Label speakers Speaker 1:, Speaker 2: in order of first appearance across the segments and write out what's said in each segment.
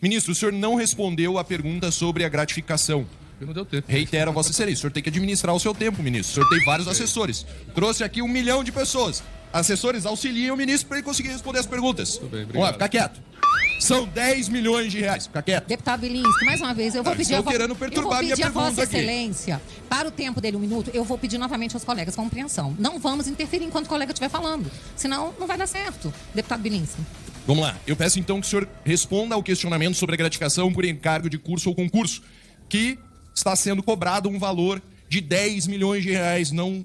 Speaker 1: Ministro, o senhor não respondeu a pergunta sobre a gratificação.
Speaker 2: Eu não deu tempo.
Speaker 1: Reitero a Vossa Excelência, o senhor tem que administrar o seu tempo, ministro. O senhor tem vários assessores. Trouxe aqui 1 milhão de pessoas. Assessores auxiliem o ministro para ele conseguir responder as perguntas.
Speaker 2: Tudo bem, obrigado.
Speaker 1: Vamos lá, fica quieto. São 10 milhões de reais. Fica quieto.
Speaker 3: Deputado Bilinski, mais uma vez, eu vou pedir
Speaker 1: querendo perturbar minha
Speaker 3: a
Speaker 1: pergunta
Speaker 3: Vossa
Speaker 1: aqui.
Speaker 3: Excelência, para o tempo dele 1 minuto, eu vou pedir novamente aos colegas compreensão. Não vamos interferir enquanto o colega estiver falando, senão não vai dar certo. Deputado Bilinski.
Speaker 1: Vamos lá. Eu peço então que o senhor responda ao questionamento sobre a gratificação por encargo de curso ou concurso, que está sendo cobrado um valor de 10 milhões de reais, não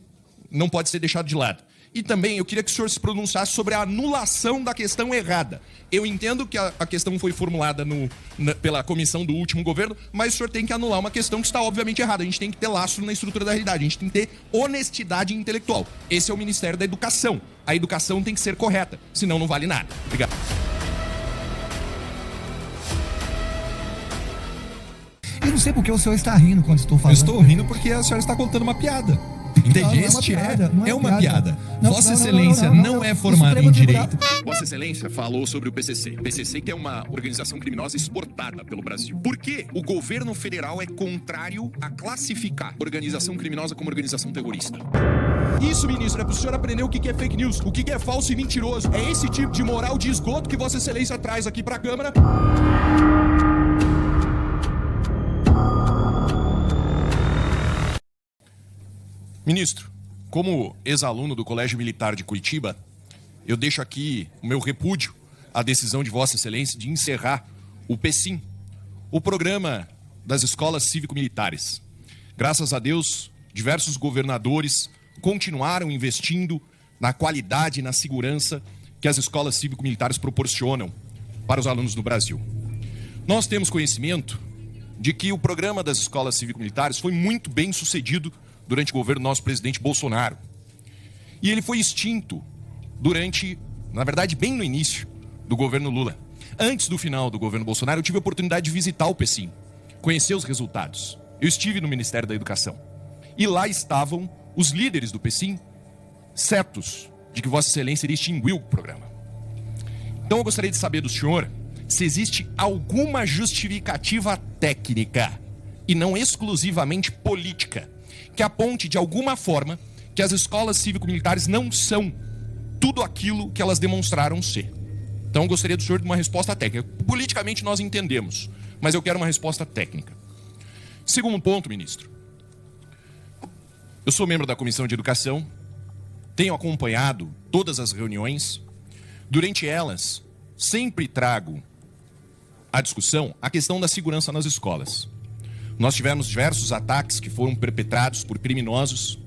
Speaker 1: pode ser deixado de lado. E também eu queria que o senhor se pronunciasse sobre a anulação da questão errada. Eu entendo que a questão foi formulada pela comissão do último governo, mas o senhor tem que anular uma questão que está obviamente errada. A gente tem que ter lastro na estrutura da realidade, a gente tem que ter honestidade intelectual. Esse é o Ministério da Educação. A educação tem que ser correta, senão não vale nada. Obrigado.
Speaker 4: Eu não sei porque o senhor está rindo quando estou falando.
Speaker 5: Eu estou rindo porque a senhora está contando uma piada. Entende? Este é uma piada. Vossa Excelência não é formada em Direito.
Speaker 1: Vossa Excelência falou sobre o PCC. PCC que é uma organização criminosa exportada pelo Brasil. Por que o governo federal é contrário a classificar organização criminosa como organização terrorista? Isso, ministro, é para o senhor aprender o que é fake news, o que é falso e mentiroso. É esse tipo de moral de esgoto que Vossa Excelência traz aqui para a Câmara. Ministro, como ex-aluno do Colégio Militar de Curitiba, eu deixo aqui o meu repúdio à decisão de Vossa Excelência de encerrar o PECIM, o programa das escolas cívico-militares. Graças a Deus, diversos governadores continuaram investindo na qualidade e na segurança que as escolas cívico-militares proporcionam para os alunos do Brasil. Nós temos conhecimento de que o programa das escolas cívico-militares foi muito bem sucedido durante o governo do nosso presidente Bolsonaro. E ele foi extinto durante, na verdade, bem no início do governo Lula. Antes do final do governo Bolsonaro, eu tive a oportunidade de visitar o PECIM, conhecer os resultados. Eu estive no Ministério da Educação. E lá estavam os líderes do PECIM, certos de que Vossa Excelência iria extinguir o programa. Então eu gostaria de saber do senhor se existe alguma justificativa técnica, e não exclusivamente política, que aponte de alguma forma que as escolas cívico-militares não são tudo aquilo que elas demonstraram ser. Então eu gostaria do senhor de uma resposta técnica. Politicamente nós entendemos, mas eu quero uma resposta técnica. Segundo ponto, ministro. Eu sou membro da Comissão de Educação, tenho acompanhado todas as reuniões. Durante elas, sempre trago à discussão a questão da segurança nas escolas. Nós tivemos diversos ataques que foram perpetrados por criminosos,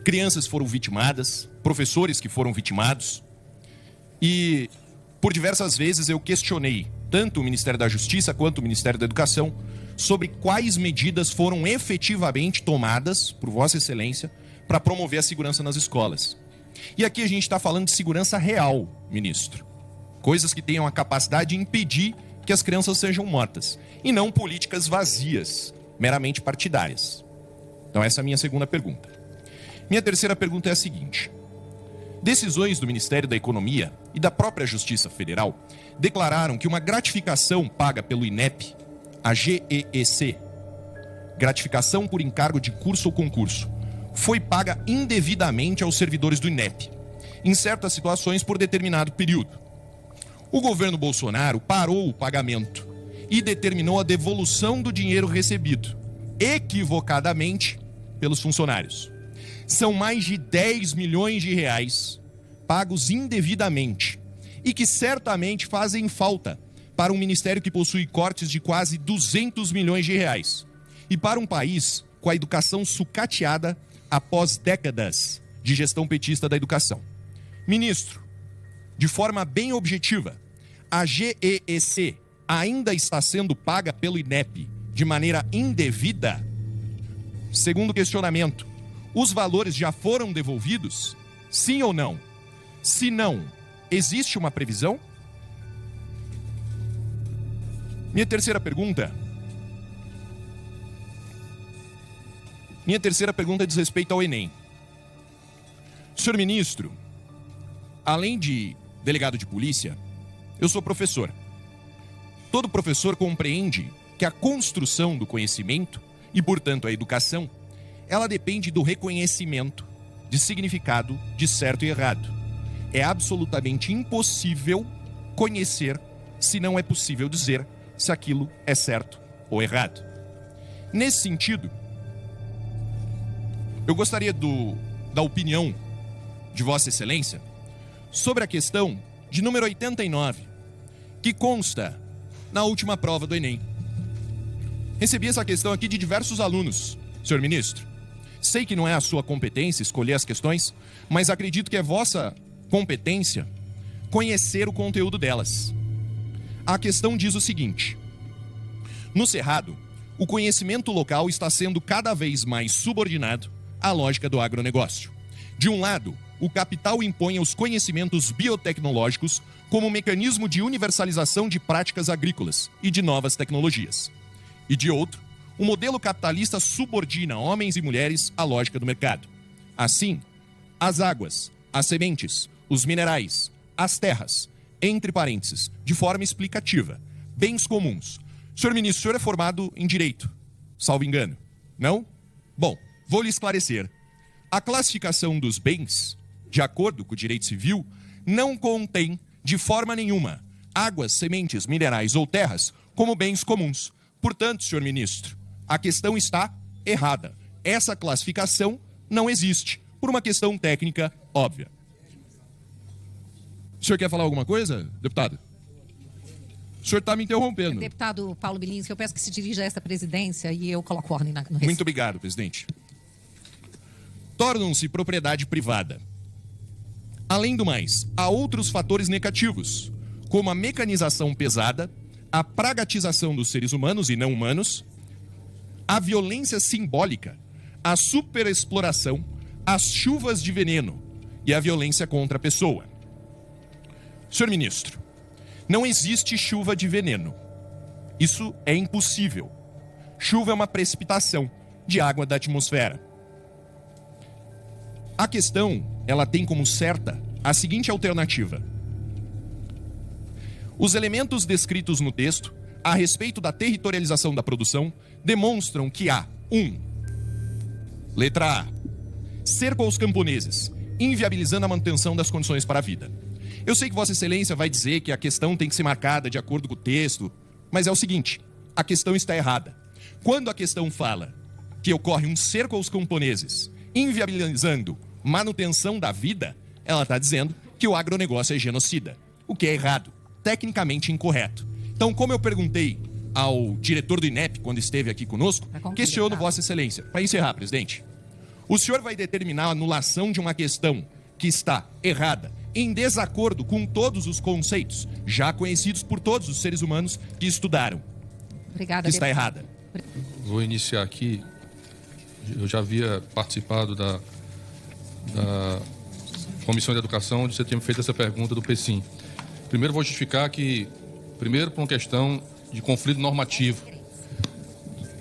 Speaker 1: crianças foram vitimadas, professores que foram vitimados, e por diversas vezes eu questionei tanto o Ministério da Justiça quanto o Ministério da Educação sobre quais medidas foram efetivamente tomadas por Vossa Excelência para promover a segurança nas escolas. E aqui a gente está falando de segurança real, ministro. Coisas que tenham a capacidade de impedir que as crianças sejam mortas, e não políticas vazias, meramente partidárias. Então essa é a minha segunda pergunta. Minha terceira pergunta é a seguinte. Decisões do Ministério da Economia e da própria Justiça Federal declararam que uma gratificação paga pelo INEP, a GEEC, gratificação por encargo de curso ou concurso, foi paga indevidamente aos servidores do INEP, em certas situações por determinado período. O governo Bolsonaro parou o pagamento e determinou a devolução do dinheiro recebido, equivocadamente, pelos funcionários. São mais de 10 milhões de reais pagos indevidamente e que certamente fazem falta para um ministério que possui cortes de quase 200 milhões de reais e para um país com a educação sucateada após décadas de gestão petista da educação. Ministro, de forma bem objetiva, a GEEC ainda está sendo paga pelo INEP de maneira indevida? Segundo questionamento, os valores já foram devolvidos? Sim ou não? Se não, existe uma previsão? Minha terceira pergunta diz respeito ao Enem. Senhor ministro, além de delegado de polícia, eu sou professor. todo professor compreende que a construção do conhecimento, e portanto a educação, ela depende do reconhecimento de significado de certo e errado. É absolutamente impossível conhecer se não é possível dizer se aquilo é certo ou errado. Nesse sentido, eu gostaria da opinião de Vossa Excelência sobre a questão de número 89, que consta na última prova do Enem. Recebi essa questão aqui de diversos alunos, senhor ministro. Sei que não é a sua competência escolher as questões, mas acredito que é vossa competência conhecer o conteúdo delas. A questão diz o seguinte: no Cerrado, o conhecimento local está sendo cada vez mais subordinado à lógica do agronegócio. De um lado, o capital impõe os conhecimentos biotecnológicos como mecanismo de universalização de práticas agrícolas e de novas tecnologias. E de outro, o modelo capitalista subordina homens e mulheres à lógica do mercado. Assim, as águas, as sementes, os minerais, as terras, entre parênteses, de forma explicativa, bens comuns. Senhor ministro, o senhor é formado em Direito, salvo engano, não? Bom, vou lhe esclarecer. A classificação dos bens, de acordo com o direito civil, não contém, de forma nenhuma, águas, sementes, minerais ou terras como bens comuns. Portanto, senhor ministro, a questão está errada. Essa classificação não existe, por uma questão técnica óbvia. O senhor quer falar alguma coisa, deputado? O senhor está me interrompendo.
Speaker 3: Deputado Paulo Bilinski, eu peço que se dirija a esta presidência e eu coloco ordem no recinto.
Speaker 1: Muito obrigado, presidente. Tornam-se propriedade privada. Além do mais, há outros fatores negativos, como a mecanização pesada, a pragatização dos seres humanos e não humanos, a violência simbólica, a superexploração, as chuvas de veneno e a violência contra a pessoa. Senhor ministro, não existe chuva de veneno. Isso é impossível. Chuva é uma precipitação de água da atmosfera. A questão, ela tem como certa a seguinte alternativa. Os elementos descritos no texto, a respeito da territorialização da produção, demonstram que há 1. Letra A. Cerco aos camponeses, inviabilizando a manutenção das condições para a vida. Eu sei que Vossa Excelência vai dizer que a questão tem que ser marcada de acordo com o texto, mas é o seguinte, a questão está errada. Quando a questão fala que ocorre um cerco aos camponeses, inviabilizando manutenção da vida, ela está dizendo que o agronegócio é genocida, o que é errado, tecnicamente incorreto. Então, como eu perguntei ao diretor do INEP, quando esteve aqui conosco, questiono Vossa Excelência. Para encerrar, presidente, o senhor vai determinar a anulação de uma questão que está errada, em desacordo com todos os conceitos já conhecidos por todos os seres humanos que estudaram.
Speaker 3: Obrigada,
Speaker 1: que está errada.
Speaker 2: Vou iniciar aqui. Eu já havia participado da Comissão de Educação, onde você tinha feito essa pergunta do PECIM. Primeiro, vou justificar que, primeiro, por uma questão de conflito normativo.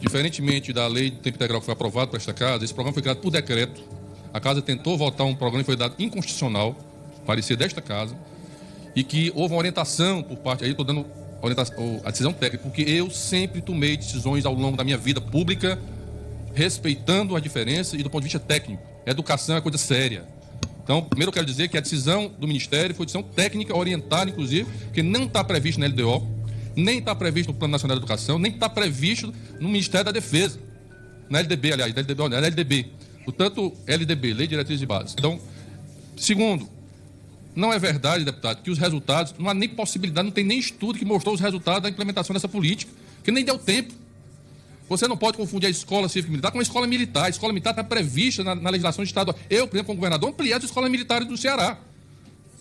Speaker 2: Diferentemente da lei do tempo integral que foi aprovada por esta Casa, esse programa foi criado por decreto. A Casa tentou votar um programa que foi dado inconstitucional, parecer desta Casa, e que houve uma orientação por parte... Aí estou dando a decisão técnica, porque eu sempre tomei decisões ao longo da minha vida pública, respeitando as diferenças e do ponto de vista técnico. Educação é coisa séria. Então, primeiro eu quero dizer que a decisão do Ministério foi decisão técnica, orientada, inclusive, que não está previsto na LDO, nem está previsto no Plano Nacional de Educação, nem está previsto no Ministério da Defesa. Na LDB, aliás, na LDB. Portanto, LDB, Lei de Diretrizes e Bases. Então, segundo, não é verdade, deputado, que os resultados, não há nem possibilidade, não tem nem estudo que mostrou os resultados da implementação dessa política, que nem deu tempo. Você não pode confundir a escola cívico-militar com a escola militar. A escola militar está prevista na legislação estadual. Eu, por exemplo, como governador, ampliei as escolas militares do Ceará.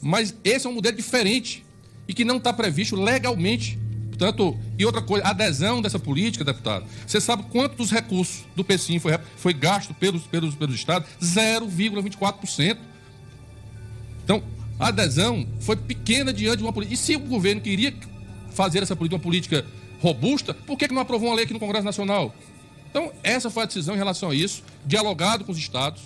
Speaker 2: Mas esse é um modelo diferente e que não está previsto legalmente. Portanto, e outra coisa, a adesão dessa política, deputado, você sabe quanto dos recursos do PECIM foi gasto pelos estados? 0,24%. Então, a adesão foi pequena diante de uma política. E se o governo queria fazer essa política uma política robusta, por que não aprovou uma lei aqui no Congresso Nacional? Então, essa foi a decisão em relação a isso, dialogado com os estados.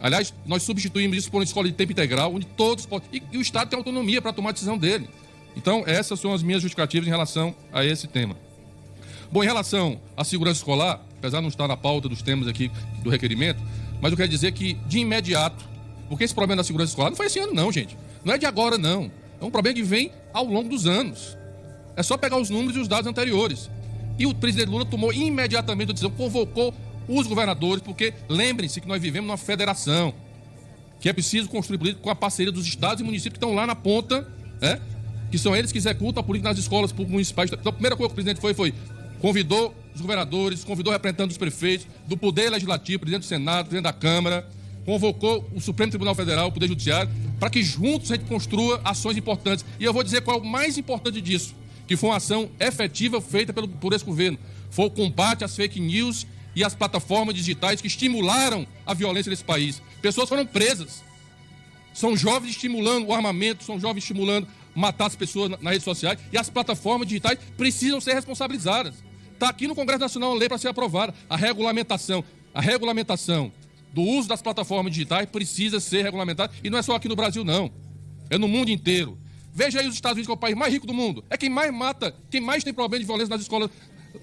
Speaker 2: Aliás, nós substituímos isso por uma escola de tempo integral, onde todos podem... E o Estado tem autonomia para tomar a decisão dele. Então, essas são as minhas justificativas em relação a esse tema. Bom, em relação à segurança escolar, apesar de não estar na pauta dos temas aqui do requerimento, mas eu quero dizer que, de imediato, porque esse problema da segurança escolar não foi esse ano não, gente. Não é de agora, não. É um problema que vem ao longo dos anos. É só pegar os números e os dados anteriores. E o presidente Lula tomou imediatamente a decisão, convocou os governadores, porque lembrem-se que nós vivemos numa federação, que é preciso construir política com a parceria dos estados e municípios que estão lá na ponta, que são eles que executam a política nas escolas municipais. Então, a primeira coisa que o presidente foi convidou os governadores, convidou representantes dos prefeitos, do Poder Legislativo, presidente do Senado, presidente da Câmara, convocou o Supremo Tribunal Federal, o Poder Judiciário, para que juntos a gente construa ações importantes. E eu vou dizer qual é o mais importante disso, que foi uma ação efetiva feita por esse governo. Foi o combate às fake news e às plataformas digitais que estimularam a violência nesse país. Pessoas foram presas. São jovens estimulando o armamento, são jovens estimulando matar as pessoas nas redes sociais, e as plataformas digitais precisam ser responsabilizadas. Está aqui no Congresso Nacional uma lei para ser aprovada. A regulamentação do uso das plataformas digitais precisa ser regulamentada, e não é só aqui no Brasil, não. É no mundo inteiro. Veja aí os Estados Unidos, que é o país mais rico do mundo. É quem mais mata, quem mais tem problema de violência nas escolas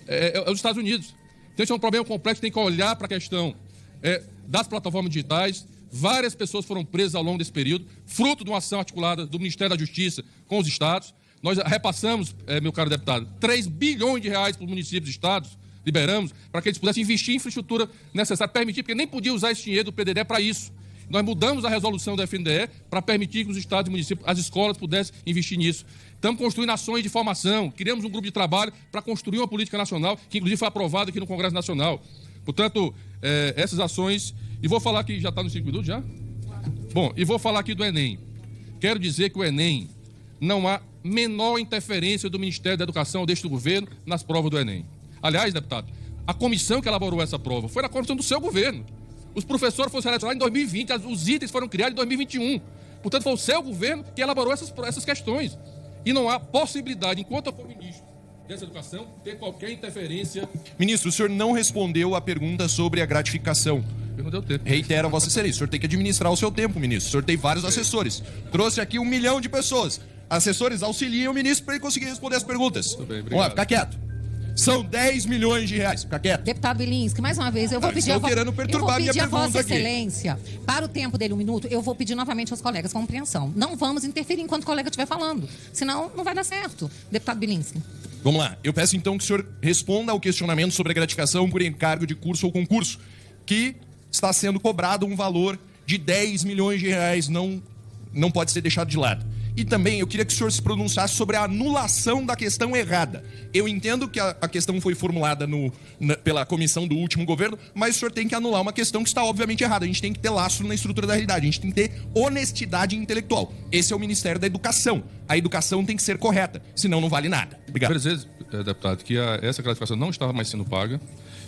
Speaker 2: é os Estados Unidos. Então, esse é um problema complexo, tem que olhar para a questão das plataformas digitais. Várias pessoas foram presas ao longo desse período, fruto de uma ação articulada do Ministério da Justiça com os estados. Nós repassamos, meu caro deputado, 3 bilhões de reais para os municípios e estados, liberamos, para que eles pudessem investir em infraestrutura necessária, permitir, porque nem podia usar esse dinheiro do PDD para isso. Nós mudamos a resolução do FNDE para permitir que os estados e municípios, as escolas pudessem investir nisso. Estamos construindo ações de formação, criamos um grupo de trabalho para construir uma política nacional, que inclusive foi aprovada aqui no Congresso Nacional. Portanto, essas ações... E vou falar que já está nos 5 minutos, já? Bom, e vou falar aqui do Enem. Quero dizer que o Enem não há menor interferência do Ministério da Educação ou deste governo nas provas do Enem. Aliás, deputado, a comissão que elaborou essa prova foi na comissão do seu governo. Os professores foram selecionados em 2020, os itens foram criados em 2021. Portanto, foi o seu governo que elaborou essas questões. E não há possibilidade, enquanto eu for ministro dessa educação, ter qualquer interferência.
Speaker 1: Ministro, o senhor não respondeu a pergunta sobre a gratificação.
Speaker 2: Eu não deu tempo.
Speaker 1: Reitero a Vossa Excelência, o senhor tem que administrar o seu tempo, ministro. O senhor tem vários assessores. Trouxe aqui 1 milhão de pessoas. Assessores auxiliem o ministro para ele conseguir responder as perguntas.
Speaker 2: Tudo bem, obrigado.
Speaker 1: Vamos lá, fica quieto. São 10 milhões de reais. Fica quieto.
Speaker 3: Deputado Bilinski, mais uma vez, eu vou pedir a Vossa Excelência, para o tempo dele 1 minuto, eu vou pedir novamente aos colegas compreensão. Não vamos interferir enquanto o colega estiver falando, senão não vai dar certo. Deputado Bilinski.
Speaker 1: Vamos lá. Eu peço então que o senhor responda ao questionamento sobre a gratificação por encargo de curso ou concurso, que está sendo cobrado um valor de 10 milhões de reais, não pode ser deixado de lado. E também eu queria que o senhor se pronunciasse sobre a anulação da questão errada. Eu entendo que a questão foi formulada pela comissão do último governo, mas o senhor tem que anular uma questão que está obviamente errada. A gente tem que ter lastro na estrutura da realidade, a gente tem que ter honestidade intelectual. Esse é o Ministério da Educação. A educação tem que ser correta, senão não vale nada. Obrigado.
Speaker 2: Quero dizer, deputado, que essa gratificação não estava mais sendo paga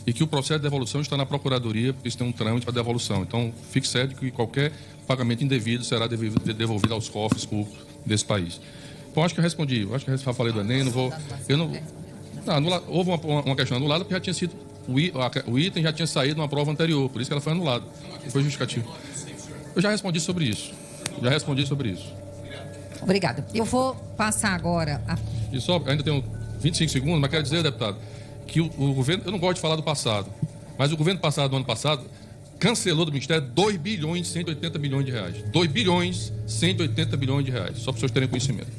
Speaker 2: e que o processo de devolução está na Procuradoria, porque isso tem um trâmite para devolução. Então, fique certo que qualquer pagamento indevido será devolvido aos cofres públicos desse país. Bom, acho que eu respondi. Acho que eu já falei do Enem, houve uma questão anulada porque já tinha sido o item já tinha saído numa prova anterior, por isso que ela foi anulada. Foi justificativo. Eu já respondi sobre isso.
Speaker 3: Obrigada. Eu vou passar agora
Speaker 2: E só, ainda tenho 25 segundos, mas quero dizer, deputado, que o governo, eu não gosto de falar do passado, mas o governo passado, do ano passado, cancelou do Ministério 2 bilhões e 180 milhões de reais. 2 bilhões e 180 milhões de reais, só para os senhores terem conhecimento.